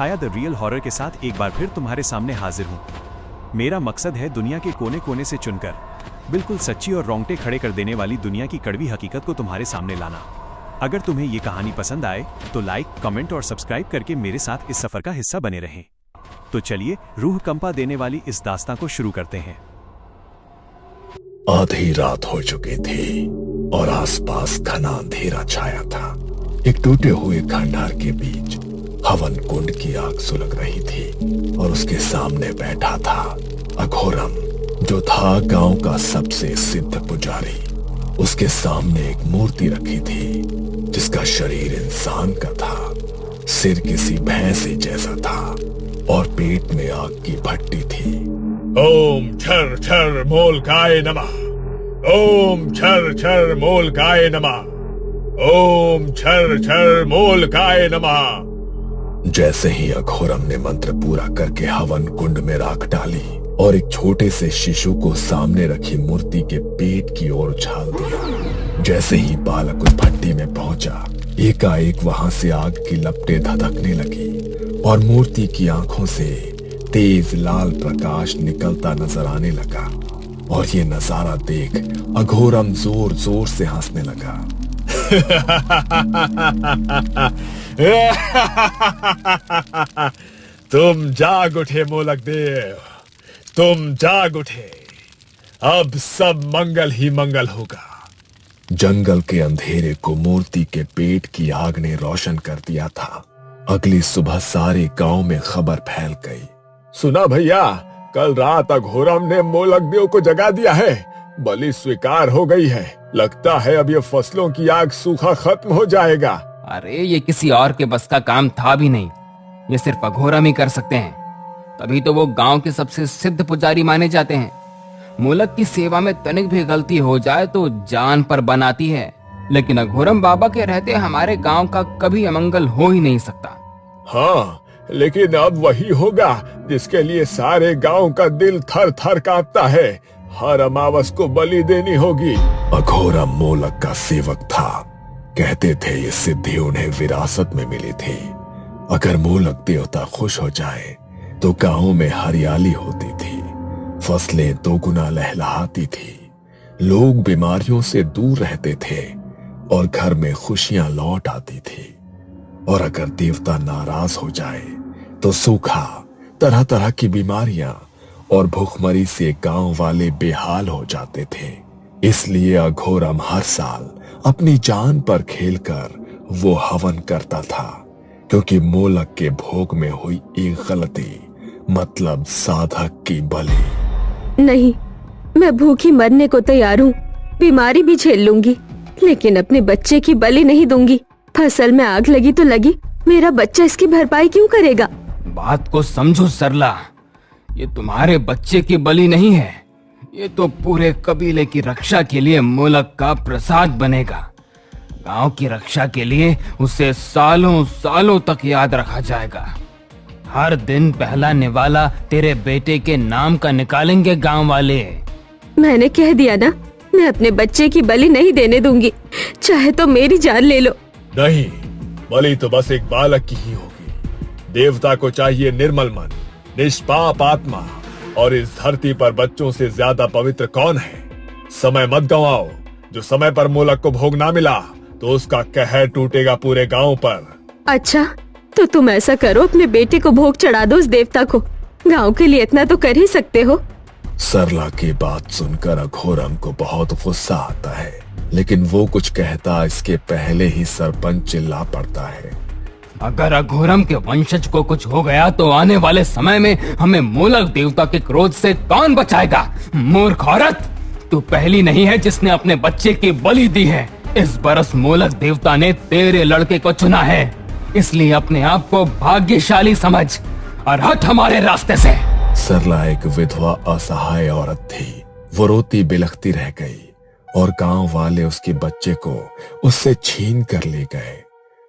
Chhaya the real horror के साथ एक बार फिर तुम्हारे सामने हाजिर हूँ। मेरा मकसद है दुनिया के कोने कोने से चुनकर बिल्कुल सच्ची और रोंगटे खड़े कर देने वाली दुनिया की कड़वी हकीकत को तुम्हारे सामने लाना। अगर तुम्हें ये कहानी पसंद आए तो लाइक, कमेंट और सब्सक्राइब करके मेरे साथ इस सफर का हिस्सा बने रहें। तो चलिए रूह कंपा देने वाली इस दास्तां को शुरू करते हैं। आधी रात हो चुकी थी और आसपास घना अंधेरा छाया था। एक टूटे हुए खंडहर के बीच हवन कुंड की आग सुलग रही थी और उसके सामने बैठा था अघोरम, जो था गांव का सबसे सिद्ध पुजारी। उसके सामने एक मूर्ति रखी थी जिसका शरीर इंसान का था, सिर किसी भैंस जैसा था और पेट में आग की भट्टी थी। ओम छर छर मोलकाय नमः, ओम छर छर मोलकाय नमः, ओम छर छर मोलकाय नमः। जैसे ही अघोरम ने मंत्र पूरा करके हवन कुंड में राख डाली और एक छोटे से शिशु को सामने रखी मूर्ति के पेट की ओर उछाल दिया। जैसे ही बालक उस भट्टी में पहुंचा, एकाएक वहां से आग की लपटें धधकने लगी और मूर्ति की आंखों से तेज लाल प्रकाश निकलता नजर आने लगा। और ये नजारा देख अघोरम जोर जोर से हंसने लगा। तुम जाग उठे मोलक देव, तुम जाग उठे। अब सब मंगल ही मंगल होगा। जंगल के अंधेरे को मूर्ति के पेट की आग ने रोशन कर दिया था। अगली सुबह सारे गांव में खबर फैल गई। सुना भैया, कल रात अघोरम ने मोलक देव को जगा दिया है। बलि स्वीकार हो गई है। लगता है अब ये फसलों की आग सूखा खत्म हो जाएगा। अरे ये किसी और के बस का काम था भी नहीं, ये सिर्फ अघोरम ही कर सकते हैं। तभी तो वो गांव के सबसे सिद्ध पुजारी माने जाते हैं। मोलक की सेवा में तनिक भी गलती हो जाए तो जान पर बनाती है, लेकिन अघोरम बाबा के रहते हमारे गांव का कभी अमंगल हो ही नहीं सकता। हाँ, लेकिन अब वही होगा जिसके लिए सारे गांव का दिल थर थर कांपता है। हर अमावस को बलि देनी होगी। अघोरम मोलक का सेवक था। कहते थे ये सिद्धि उन्हें विरासत में मिली थी। अगर मोलक देवता खुश हो जाए तो गांव में हरियाली होती थी, फसलें दोगुना लहलहाती थी, लोग बीमारियों से दूर रहते थे और घर में खुशियां लौट आती थी। और अगर देवता नाराज हो जाए तो सूखा, तरह तरह की बीमारियां और भूखमरी से गांव वाले बेहाल हो जाते थे। इसलिए अघोरम हर साल अपनी जान पर खेलकर वो हवन करता था, क्योंकि मोलक के भोग में हुई एक गलती, मतलब साधक की बलि। नहीं, मैं भूखी मरने को तैयार हूँ, बीमारी भी झेल लूंगी, लेकिन अपने बच्चे की बलि नहीं दूंगी। फसल में आग लगी तो लगी, मेरा बच्चा इसकी भरपाई क्यों करेगा? बात को समझो सरला, ये तुम्हारे बच्चे की बलि नहीं है, ये तो पूरे कबीले की रक्षा के लिए मोलक का प्रसाद बनेगा। गांव की रक्षा के लिए उसे सालों सालों तक याद रखा जाएगा। हर दिन पहला निवाला तेरे बेटे के नाम का निकालेंगे गांव वाले। मैंने कह दिया ना, मैं अपने बच्चे की बलि नहीं देने दूंगी, चाहे तो मेरी जान ले लो। नहीं, बलि तो बस एक बालक की ही होगी। देवता को चाहिए निर्मल मन, निष्पाप आत्मा, और इस धरती पर बच्चों से ज्यादा पवित्र कौन है? समय मत गंवाओ। जो समय पर मोलक को भोग ना मिला तो उसका कहर टूटेगा पूरे गांव पर। अच्छा, तो तुम ऐसा करो, अपने बेटे को भोग चढ़ा दो उस देवता को। गांव के लिए इतना तो कर ही सकते हो। सरला की बात सुनकर अघोरम को बहुत गुस्सा आता है, लेकिन वो कुछ कहता इसके पहले ही सरपंच चिल्ला पड़ता है। अगर अघोरम के वंशज को कुछ हो गया तो आने वाले समय में हमें मोलक देवता के क्रोध से कौन बचाएगा? मूर्ख औरत, तू पहली नहीं है जिसने अपने बच्चे की बलि दी है। इस बरस मोलक देवता ने तेरे लड़के को चुना है, इसलिए अपने आप को भाग्यशाली समझ और हट हमारे रास्ते से। सरला एक विधवा असहाय औरत थी। वो रोती बिलखती रह गई और गांव वाले उसके बच्चे को उससे छीन कर ले गए।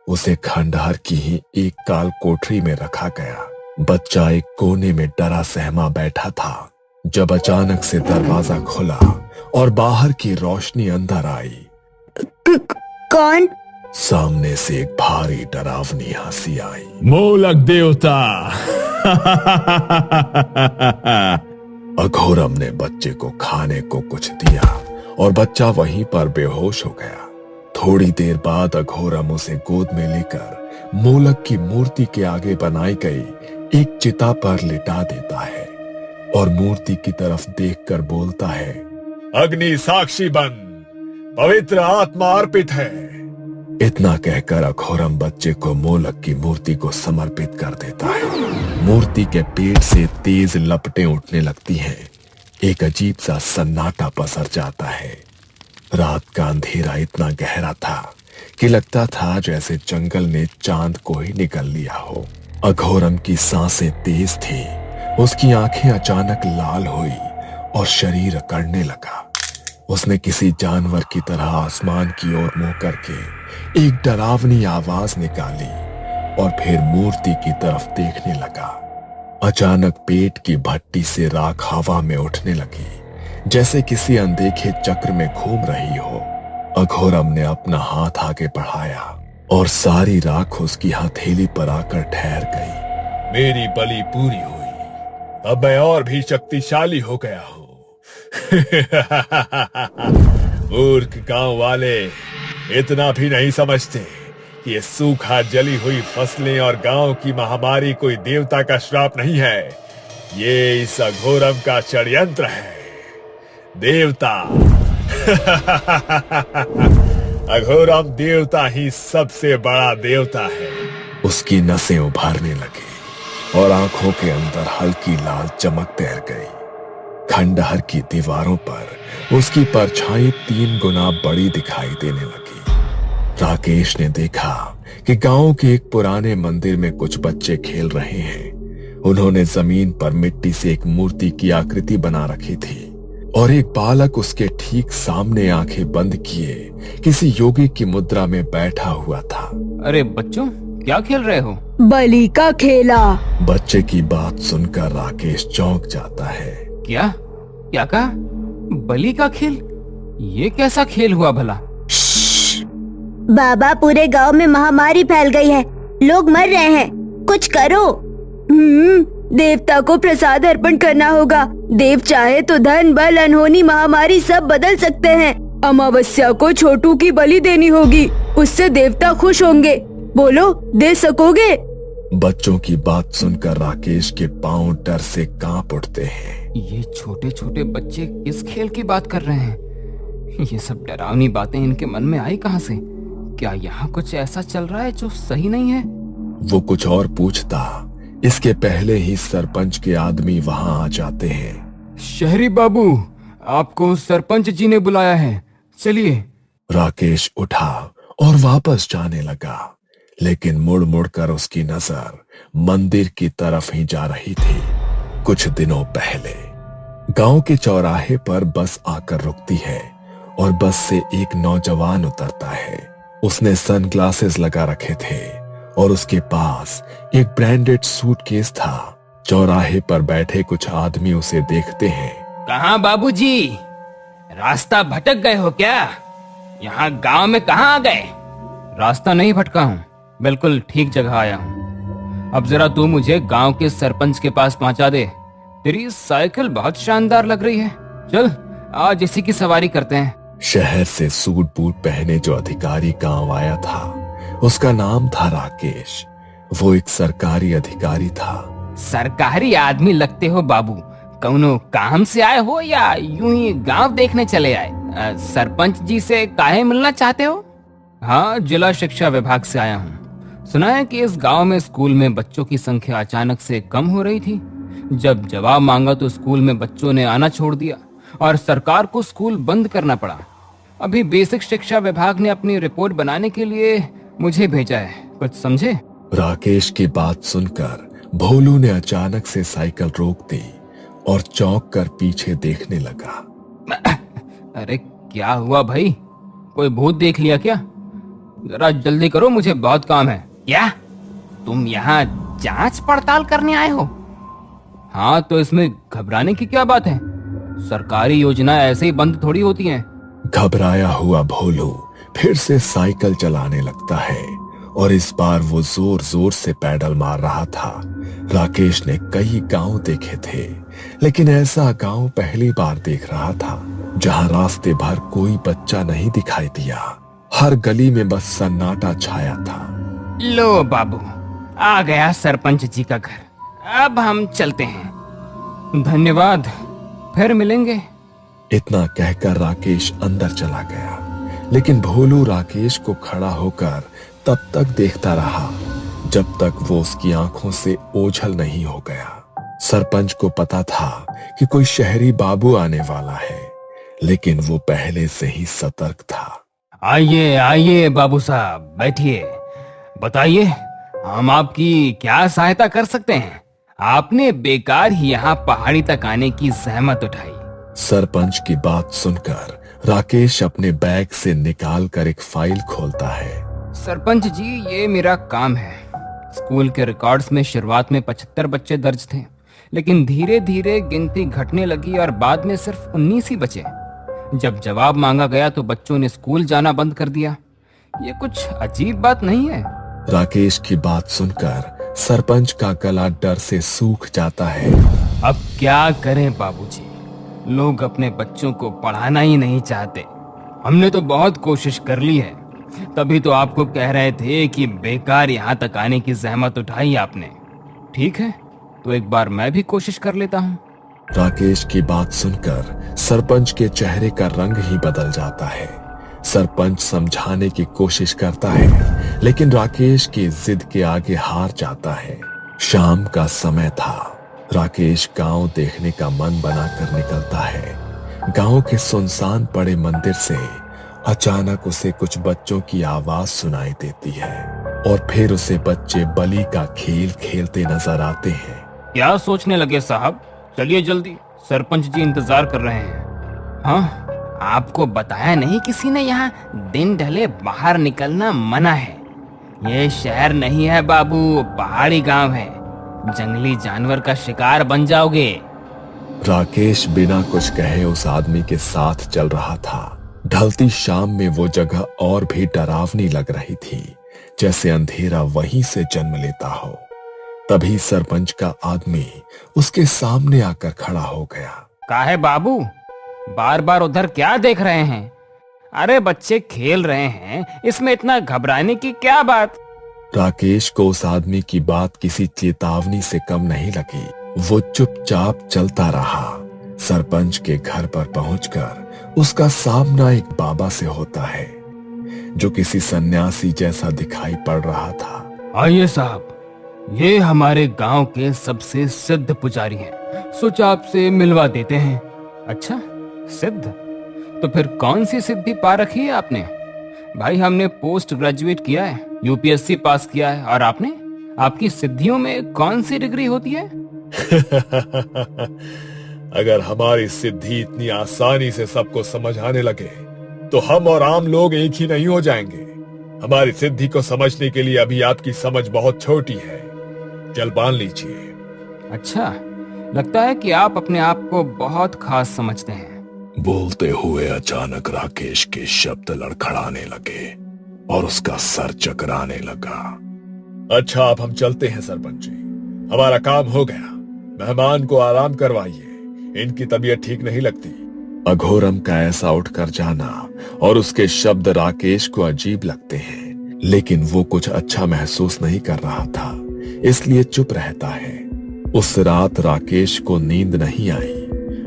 उसे खंडहर की ही एक काल कोठरी में रखा गया। बच्चा एक कोने में डरा सहमा बैठा था जब अचानक से दरवाजा खुला और बाहर की रोशनी अंदर आई। कौन सामने से एक भारी डरावनी हंसी आई। मोलक देवता! अघोरम ने बच्चे को खाने को कुछ दिया और बच्चा वहीं पर बेहोश हो गया। थोड़ी देर बाद अघोरम उसे गोद में लेकर मोलक की मूर्ति के आगे बनाई गई एक चिता पर लिटा देता है और मूर्ति की तरफ देखकर बोलता है, अग्नि साक्षी बन, पवित्र आत्मा अर्पित है। इतना कहकर अघोरम बच्चे को मोलक की मूर्ति को समर्पित कर देता है। मूर्ति के पेट से तेज लपटें उठने लगती हैं। एक अजीब सा सन्नाटा पसर जाता है। रात का अंधेरा इतना गहरा था कि लगता था जैसे जंगल ने चांद को ही निगल लिया हो। अघोरम की सांसें तेज थी। उसकी आंखें अचानक लाल हुई और शरीर अकड़ने लगा। उसने किसी जानवर की तरह आसमान की ओर मुंह करके एक डरावनी आवाज निकाली और फिर मूर्ति की तरफ देखने लगा। अचानक पेट की भट्टी से राख हवा में उठने लगी, जैसे किसी अनदेखे चक्र में घूम रही हो। अघोरम ने अपना हाथ आगे बढ़ाया और सारी राख उसकी हथेली पर आकर ठहर गई। मेरी बलि पूरी हुई, अब मैं और भी शक्तिशाली हो गया हूं। मूर्ख गांव वाले इतना भी नहीं समझते कि ये सूखा जली हुई फसलें और गांव की महामारी कोई देवता का श्राप नहीं है। ये इस अघोरम का षड्यंत्र है। देवता अघोरम देवता ही सबसे बड़ा देवता है। उसकी नसें उभारने लगी और आंखों के अंदर हल्की लाल चमक तैर गई। खंडहर की दीवारों पर उसकी परछाई 3 गुना बड़ी दिखाई देने लगी। राकेश ने देखा कि गांव के एक पुराने मंदिर में कुछ बच्चे खेल रहे हैं। उन्होंने जमीन पर मिट्टी से एक मूर्ति की आकृति बना रखी थी और एक बालक उसके ठीक सामने आंखें बंद किए किसी योगी की मुद्रा में बैठा हुआ था। अरे बच्चों, क्या खेल रहे हो? बलि का खेला। बच्चे की बात सुनकर राकेश चौंक जाता है। क्या क्या कहा? बलि का खेल? ये कैसा खेल हुआ भला? बाबा, पूरे गांव में महामारी फैल गई है, लोग मर रहे हैं, कुछ करो। देवता को प्रसाद अर्पण करना होगा। देव चाहे तो धन बल अनहोनी महामारी सब बदल सकते हैं। अमावस्या को छोटू की बलि देनी होगी, उससे देवता खुश होंगे। बोलो, दे सकोगे? बच्चों की बात सुनकर राकेश के पांव डर से कांप उठते हैं। ये छोटे छोटे बच्चे किस खेल की बात कर रहे हैं? ये सब डरावनी बातें इनके मन में आई कहां से? क्या यहाँ कुछ ऐसा चल रहा है जो सही नहीं है? वो कुछ और पूछता, इसके पहले ही सरपंच के आदमी वहां आ जाते हैं। शहरी बाबू, आपको सरपंच जी ने बुलाया है, चलिए। राकेश उठा और वापस जाने लगा, लेकिन मुड़ मुड़ कर उसकी नजर मंदिर की तरफ ही जा रही थी। कुछ दिनों पहले गांव के चौराहे पर बस आकर रुकती है और बस से एक नौजवान उतरता है। उसने सनग्लासेस लगा रखे थे और उसके पास एक ब्रांडेड सूटकेस था। चौराहे पर बैठे कुछ आदमी उसे देखते हैं। कहाँ बाबूजी, रास्ता भटक गए हो क्या? यहाँ गांव में कहाँ आ गए? रास्ता नहीं भटका हूँ, बिल्कुल ठीक जगह आया हूँ। अब जरा तू मुझे गांव के सरपंच के पास पहुंचा दे। तेरी साइकिल बहुत शानदार लग रही है, चल आज इसी की सवारी करते हैं। शहर से सूट बूट पहने जो अधिकारी गांव आया था, उसका नाम था राकेश। वो एक सरकारी अधिकारी था। सरकारी आदमी लगते हो बाबू, कौनो काम से आए हो या यूं ही गांव देखने चले आए? सरपंच जी से काहे मिलना चाहते हो? हाँ, जिला शिक्षा विभाग से आया हूँ। सुना है कि इस गांव में स्कूल में बच्चों की संख्या अचानक से कम हो रही थी। जब जवाब मांगा तो स्कूल में बच्चों ने आना छोड़ दिया और सरकार को स्कूल बंद करना पड़ा। अभी बेसिक शिक्षा विभाग ने अपनी रिपोर्ट बनाने के लिए मुझे भेजा है, कुछ समझे? राकेश की बात सुनकर भोलू ने अचानक से साइकिल रोक दी और चौंक कर पीछे देखने लगा। अरे क्या हुआ भाई, कोई भूत देख लिया क्या? जरा जल्दी करो, मुझे बहुत काम है। क्या तुम यहाँ जांच पड़ताल करने आए हो? हाँ, तो इसमें घबराने की क्या बात है? सरकारी योजना ऐसे ही बंद थोड़ी होती हैं। घबराया हुआ भोलू फिर से साइकिल चलाने लगता है और इस बार वो जोर जोर से पैडल मार रहा था। राकेश ने कई गांव देखे थे, लेकिन ऐसा गांव पहली बार देख रहा था जहां रास्ते भर कोई बच्चा नहीं दिखाई दिया। हर गली में बस सन्नाटा छाया था। लो बाबू, आ गया सरपंच जी का घर। अब हम चलते हैं। धन्यवाद, फिर मिलेंगे। इतना कहकर राकेश अंदर चला गया, लेकिन भोलू राकेश को खड़ा होकर तब तक देखता रहा जब तक वो उसकी आंखों से ओझल नहीं हो गया। सरपंच को पता था कि कोई शहरी बाबू आने वाला है, लेकिन वो पहले से ही सतर्क था। आइए आइए बाबू साहब, बैठिए। बताइए, हम आपकी क्या सहायता कर सकते हैं? आपने बेकार ही यहाँ पहाड़ी तक आने की जहमत उठाई। सरपंच की बात सुनकर राकेश अपने बैग से निकाल कर एक फाइल खोलता है। सरपंच जी, ये मेरा काम है। स्कूल के रिकॉर्ड्स में शुरुआत में 75 बच्चे दर्ज थे, लेकिन धीरे धीरे गिनती घटने लगी और बाद में सिर्फ 19 ही बचे। जब जवाब मांगा गया तो बच्चों ने स्कूल जाना बंद कर दिया। ये कुछ अजीब बात नहीं है? राकेश की बात सुनकर सरपंच का गला डर से सूख जाता है। अब क्या करें बाबूजी, लोग अपने बच्चों को पढ़ाना ही नहीं चाहते। हमने तो बहुत कोशिश कर ली है, तभी तो आपको कह रहे थे कि बेकार यहाँ तक आने की जहमत उठाई आपने। ठीक है, तो एक बार मैं भी कोशिश कर लेता हूँ। राकेश की बात सुनकर सरपंच के चेहरे का रंग ही बदल जाता है। सरपंच समझाने की कोशिश करता है, लेकिन राकेश की जिद के आगे हार जाता है। शाम का समय था। राकेश गांव देखने का मन बनाकर निकलता है। गांव के सुनसान पड़े मंदिर से अचानक उसे कुछ बच्चों की आवाज सुनाई देती है और फिर उसे बच्चे बलि का खेल खेलते नजर आते हैं। क्या सोचने लगे साहब? चलिए जल्दी, सरपंच जी इंतजार कर रहे हैं। हाँ, आपको बताया नहीं किसी ने यहाँ दिन ढले बाहर निकलना मना है? ये शहर नहीं है बाबू, पहाड़ी गांव है। जंगली जानवर का शिकार बन जाओगे। राकेश बिना कुछ कहे उस आदमी के साथ चल रहा था। ढलती शाम में वो जगह और भी डरावनी लग रही थी, जैसे अंधेरा वहीं से जन्म लेता हो। तभी सरपंच का आदमी उसके सामने आकर खड़ा हो गया। काहे बाबू, बार बार उधर क्या देख रहे हैं? अरे बच्चे खेल रहे हैं, इसमें इतना घबराने की क्या बात? राकेश को उस आदमी की बात किसी चेतावनी से कम नहीं लगी। वो चुपचाप चलता रहा। सरपंच के घर पर पहुंचकर उसका सामना एक बाबा से होता है, जो किसी सन्यासी जैसा दिखाई पड़ रहा था। आइए साहब, ये हमारे गांव के सबसे सिद्ध पुजारी हैं। सोचा आपसे मिलवा देते हैं। अच्छा, सिद्ध? तो फिर कौन सी सिद्धि पा रखी है आपने? भाई, हमने पोस्ट ग्रेजुएट किया है, यूपीएससी पास किया है, और आपने? आपकी सिद्धियों में कौन सी डिग्री होती है? अगर हमारी सिद्धि इतनी आसानी से सबको समझ आने लगे तो हम और आम लोग एक ही नहीं हो जाएंगे। हमारी सिद्धि को समझने के लिए अभी आपकी समझ बहुत छोटी है। जलपान लीजिए। अच्छा, लगता है कि आप अपने आप को बहुत खास समझते हैं। बोलते हुए अचानक राकेश के शब्द लड़खड़ाने लगे और उसका सर चकराने लगा। अच्छा, अब हम चलते हैं सरपंच जी, हमारा काम हो गया। मेहमान को आराम करवाइए, इनकी तबीयत ठीक नहीं लगती। अघोरम का ऐसा उठकर जाना और उसके शब्द राकेश को अजीब लगते हैं, लेकिन वो कुछ अच्छा महसूस नहीं कर रहा था, इसलिए चुप रहता है। उस रात राकेश को नींद नहीं आई।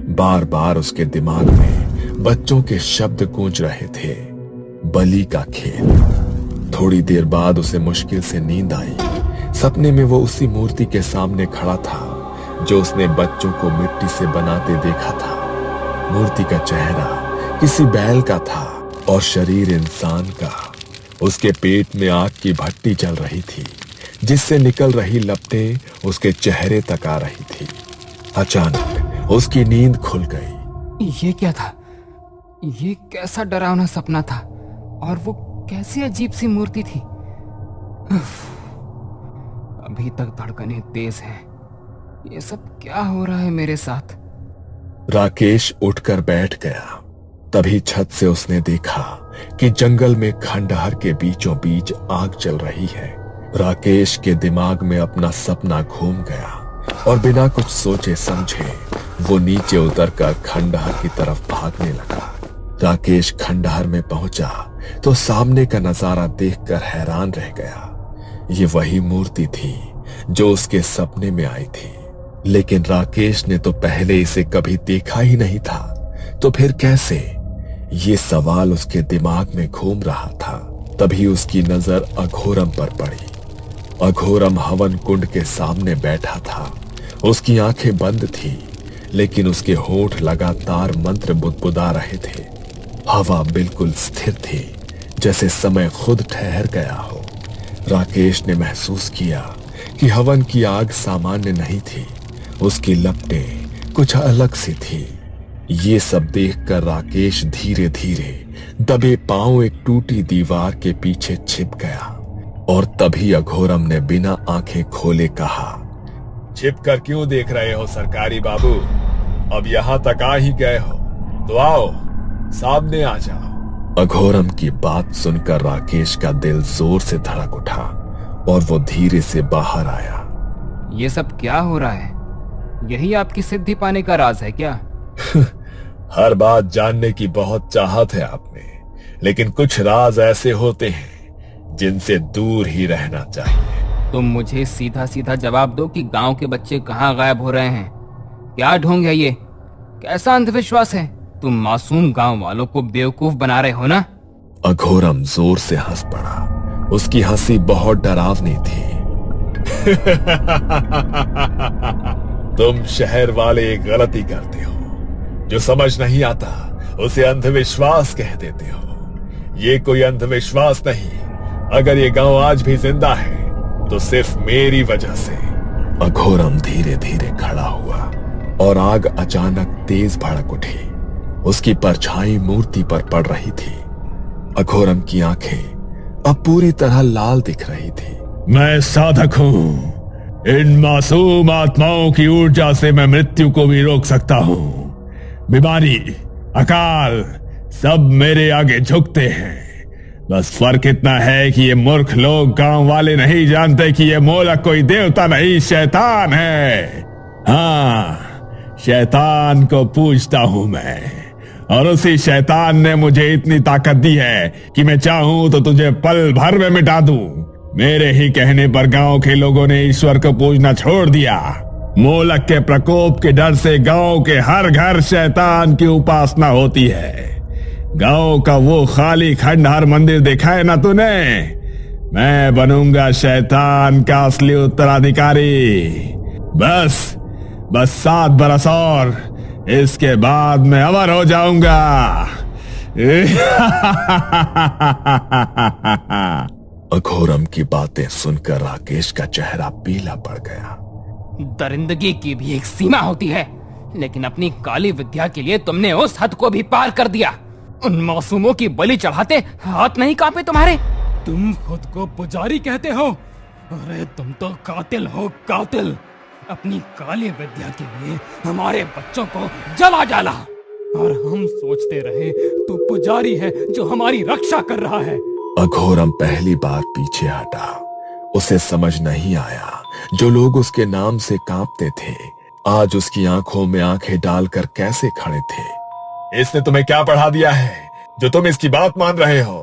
बार बार उसके दिमाग में बच्चों के शब्द गूंज रहे थे। बलि का खेल। थोड़ी देर बाद उसे मुश्किल से नींद आई। सपने में वो उसी मूर्ति के सामने खड़ा था जो उसने बच्चों को मिट्टी से बनाते देखा था। मूर्ति का चेहरा किसी बैल का था और शरीर इंसान का। उसके पेट में आग की भट्टी जल रही थी, जिससे निकल रही लपटें उसके चेहरे तक आ रही थी। अचानक उसकी नींद खुल गई। ये क्या था? ये कैसा डरावना सपना था? और वो कैसी अजीब सी मूर्ति थी? अभी तक धड़कनें तेज हैं। ये सब क्या हो रहा है मेरे साथ? राकेश उठकर बैठ गया। तभी छत से उसने देखा कि जंगल में खंडहर के बीचों बीच आग चल रही है। राकेश के दिमाग में अपना सपना घूम गया और बिना कुछ सोचे समझे वो नीचे उतरकर खंडहर की तरफ भागने लगा। राकेश खंडहर में पहुंचा तो सामने का नजारा देखकर हैरान रह गया। ये वही मूर्ति थी जो उसके सपने में आई थी, लेकिन राकेश ने तो पहले इसे कभी देखा ही नहीं था, तो फिर कैसे? ये सवाल उसके दिमाग में घूम रहा था। तभी उसकी नजर अघोरम पर पड़ी। अघोरम हवन कुंड के सामने बैठा था। उसकी आंखें बंद थी, लेकिन उसके होठ लगातार मंत्र बुदबुदा रहे थे। हवा बिल्कुल स्थिर थी, जैसे समय खुद ठहर गया हो। राकेश ने महसूस किया कि हवन की आग सामान्य नहीं थी, उसकी लपटें कुछ अलग सी थी। ये सब देखकर राकेश धीरे धीरे दबे पांव एक टूटी दीवार के पीछे छिप गया। और तभी अघोरम ने बिना आंखें खोले कहा, छिप कर क्यों देख रहे हो सरकारी बाबू? अब यहां तक आ ही गए हो तो आओ, सामने आ जाओ। अघोरम की बात सुनकर राकेश का दिल जोर से धड़क उठा और वो धीरे से बाहर आया। ये सब क्या हो रहा है? यही आपकी सिद्धि पाने का राज है क्या? हर बात जानने की बहुत चाहत है आप में, लेकिन कुछ राज ऐसे होते हैं जिनसे दूर ही रहना चाहिए। तुम मुझे सीधा सीधा जवाब दो कि गांव के बच्चे कहाँ गायब हो रहे हैं? क्या ढोंग है ये? कैसा अंधविश्वास है? तुम मासूम गांव वालों को बेवकूफ बना रहे हो ना? अघोरम जोर से हंस पड़ा। उसकी हंसी बहुत डरावनी थी। तुम शहर वाले एक गलती करते हो, जो समझ नहीं आता उसे अंधविश्वास कह देते हो। ये कोई अंधविश्वास नहीं। अगर ये गांव आज भी जिंदा है तो सिर्फ मेरी वजह से। अघोरम धीरे धीरे खड़ा हुआ और आग अचानक तेज भड़क उठी। उसकी परछाई मूर्ति पर पड़ रही थी। अघोरम की आंखें अब पूरी तरह लाल दिख रही थी। मैं साधक हूं। इन मासूम आत्माओं की ऊर्जा से मैं मृत्यु को भी रोक सकता हूं। बीमारी, अकाल सब मेरे आगे झुकते हैं। बस फर्क इतना है कि ये मूर्ख लोग गांव वाले नहीं जानते कि ये मोलक कोई देवता नहीं, शैतान है। हाँ, शैतान को पूजता हूं मैं, और उसी शैतान ने मुझे इतनी ताकत दी है कि मैं चाहूं तो तुझे पल भर में मिटा दूं। मेरे ही कहने पर गांव के लोगों ने ईश्वर को पूजना छोड़ दिया। मोलक के प्रकोप के डर से गांव के हर घर शैतान की उपासना होती है। गांव का वो खाली खंडहर मंदिर देखा है ना तूने? मैं बनूंगा शैतान का असली उत्तराधिकारी। बस 7 बरस और इसके बाद मैं अमर हो जाऊंगा। अघोरम की बातें सुनकर राकेश का चेहरा पीला पड़ गया। दरिंदगी की भी एक सीमा होती है, लेकिन अपनी काली विद्या के लिए तुमने उस हद को भी पार कर दिया। उन मासूमों की बलि चढ़ाते हाथ नहीं कांपे तुम्हारे? तुम खुद को पुजारी कहते हो? अरे तुम तो कातिल हो, कातिल। अपनी काली विद्या के लिए हमारे बच्चों को जला डाला, और हम सोचते रहे तू पुजारी है जो हमारी रक्षा कर रहा है। अघोरम पहली बार पीछे हटा। उसे समझ नहीं आया जो लोग उसके नाम से कांपते थे आज उसकी आंखों में आंखें डालकर कैसे खड़े थे। इसने तुम्हें क्या पढ़ा दिया है जो तुम इसकी बात मान रहे हो?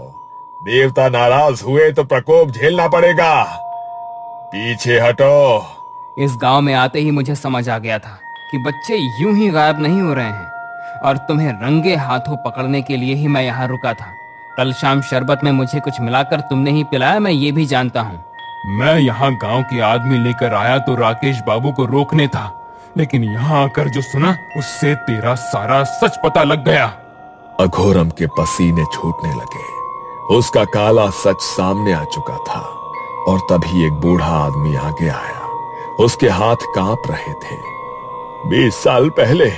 देवता नाराज हुए तो प्रकोप झेलना पड़ेगा। पीछे हटो। इस गांव में आते ही मुझे समझ आ गया था कि बच्चे यूं ही गायब नहीं हो रहे हैं, और तुम्हें रंगे हाथों पकड़ने के लिए ही मैं यहाँ रुका था। कल शाम शरबत में मुझे कुछ मिलाकर तुमने ही पिलाया, मैं ये भी जानता हूँ। मैं यहाँ गांव के आदमी लेकर आया तो राकेश बाबू को रोकने था, लेकिन यहाँ आकर जो सुना उससे तेरा सारा सच पता लग गया। अघोरम के पसीने छूटने लगे। उसका काला सच सामने आ चुका था, और तभी एक बूढ़ा आदमी आगे आया। उसके हाथ कांप रहे थे। 20 साल पहले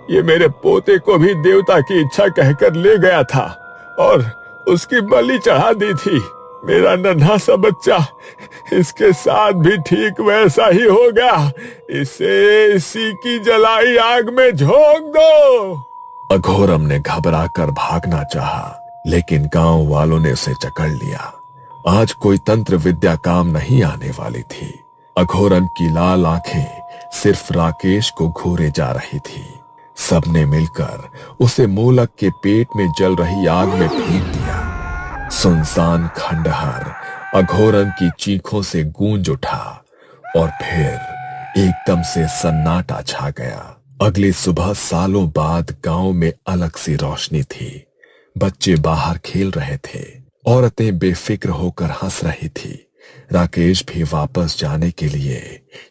ये मेरे पोते को भी देवता की इच्छा कहकर ले गया था और उसकी बलि चढ़ा दी थी। मेरा नन्हा सा बच्चा, इसके साथ भी ठीक वैसा ही होगा। इसे इसी की जलाई आग में झोंक दो। अघोरम ने घबराकर भागना चाहा, लेकिन गांव वालों ने उसे जकड़ लिया। आज कोई तंत्र विद्या काम नहीं आने वाली थी। अघोरम की लाल आंखें सिर्फ राकेश को घूरे जा रही थी। सबने मिलकर उसे मोलक के पेट में जल रही आग में फेंक दिया। सुनसान खंडहर अघोरम की चीखों से गूंज उठा और फिर एकदम से सन्नाटा छा गया। अगली सुबह सालों बाद गांव में अलग सी रोशनी थी। बच्चे बाहर खेल रहे थे, औरतें बेफिक्र होकर हंस रही थी। राकेश भी वापस जाने के लिए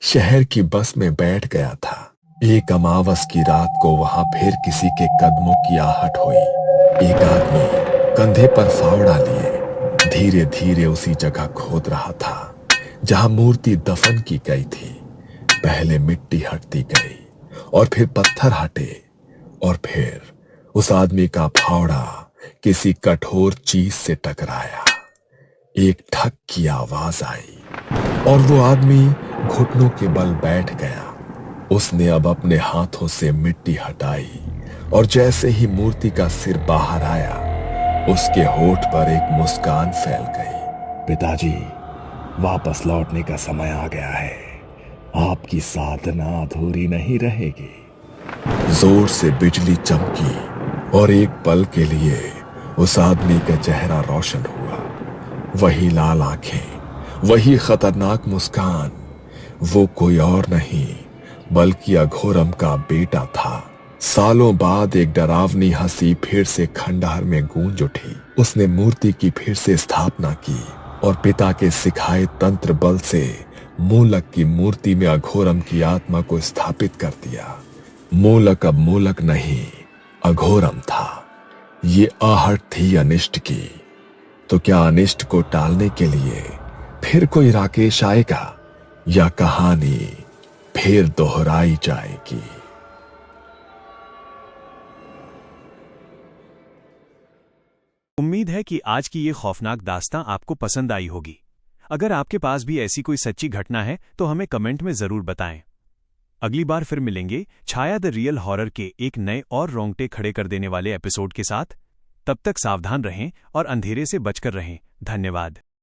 शहर की बस में बैठ गया था। एक अमावस की रात को वहां फिर किसी के कदमों की आहट हुई। एक आदमी कंधे पर फावड़ा लिए धीरे धीरे उसी जगह खोद रहा था जहां मूर्ति दफन की गई थी। पहले मिट्टी हटती गई और फिर पत्थर हटे और फिर उस आदमी का फावड़ा किसी कठोर चीज से टकराया। एक ठक की आवाज आई और वो आदमी घुटनों के बल बैठ गया। उसने अब अपने हाथों से मिट्टी हटाई और जैसे ही मूर्ति का सिर बाहर आया, उसके होठ पर एक मुस्कान फैल गई। पिताजी, वापस लौटने का समय आ गया है। आपकी साधना अधूरी नहीं रहेगी। जोर से बिजली चमकी और एक पल के लिए उस आदमी का चेहरा रोशन हुआ। वही लाल आंखें, वही खतरनाक मुस्कान। वो कोई और नहीं बल्कि अघोरम का बेटा था। सालों बाद एक डरावनी हंसी फिर से खंडहर में गूंज उठी। उसने मूर्ति की फिर से स्थापना की और पिता के सिखाए तंत्र बल से मूलक की मूर्ति में अघोरम की आत्मा को स्थापित कर दिया। मूलक अब मूलक नहीं, अघोरम था। ये आहट थी अनिष्ट की। तो क्या अनिष्ट को टालने के लिए फिर कोई राकेश आएगा या कहानी फिर दोहराई जाएगी? उम्मीद है कि आज की ये खौफनाक दास्तां आपको पसंद आई होगी। अगर आपके पास भी ऐसी कोई सच्ची घटना है तो हमें कमेंट में जरूर बताएं। अगली बार फिर मिलेंगे छाया द रियल हॉरर के एक नए और रोंगटे खड़े कर देने वाले एपिसोड के साथ। तब तक सावधान रहें और अंधेरे से बचकर रहें। धन्यवाद।